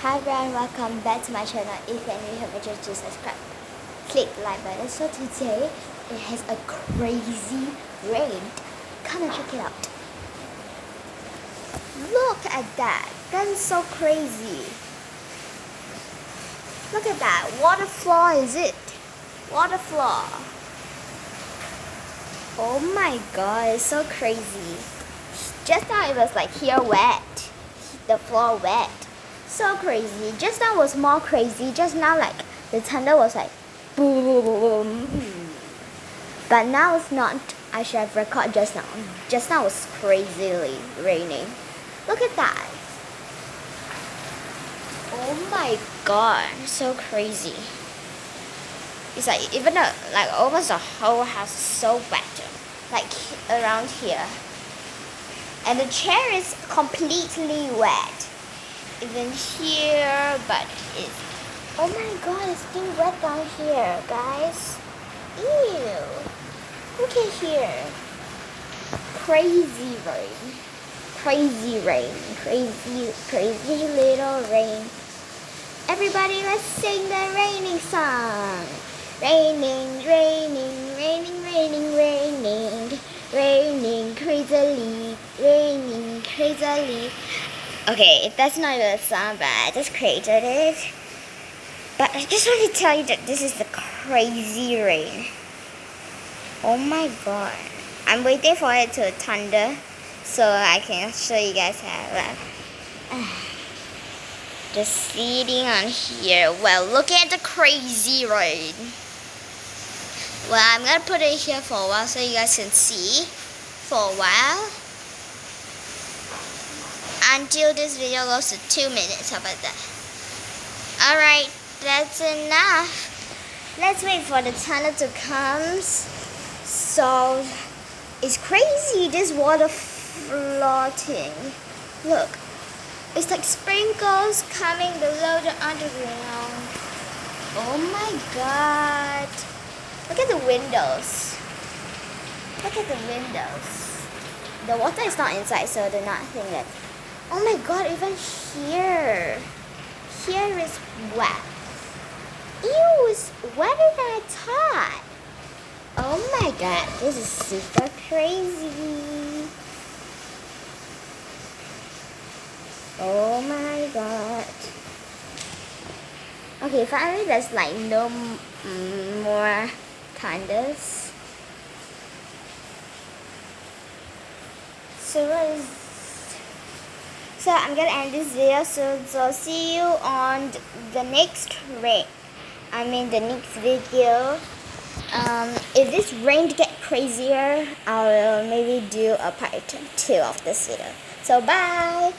Hi everyone, welcome back to my channel. If you're new here, make sure to subscribe. Click the like button. So today, it has a crazy rain. Come and check it out. Look at that. That is so crazy. Look at that. Water floor is it? Water floor. Oh my god, it's so crazy. Just now it was like here wet. The floor wet. So crazy. Just now was more crazy. Just now like the thunder was like boom. But now it's not. I should have recorded just now. Just now was crazily raining. Look at that. Oh my god, so crazy. It's like even like almost the whole house is so wet. Like around here. And the chair is completely wet. Even here, but it's, oh my god, it's still wet down here, guys. Ew. Look at here. Crazy rain. Crazy rain. Crazy little rain. Everybody, let's sing the raining song. Raining, raining, raining, raining, raining. Raining crazily, raining crazily. Okay, that's not even a song, but I just created it. But I just want to tell you that this is the crazy rain. Oh my god. I'm waiting for it to thunder so I can show you guys how. Just sitting on here. Well, look at the crazy rain. Well, I'm going to put it here for a while so you guys can see for a while. Until this video goes to 2 minutes. How about that? Alright, that's enough. Let's wait for the tunnel to come. So, it's crazy, this water floating. Look, it's like sprinkles coming below the underground. Oh my god. Look at the windows. Look at the windows. The water is not inside, so they're not think that. Oh my god, even here. Here is wet. Ew, it's wetter than I thought. Oh my god, this is super crazy. Oh my god. Okay, finally there's like no more thunders. So I'm gonna end this video soon. So see you on the next the next video. If this rain get crazier, I will maybe do a part 2 of this video. So bye.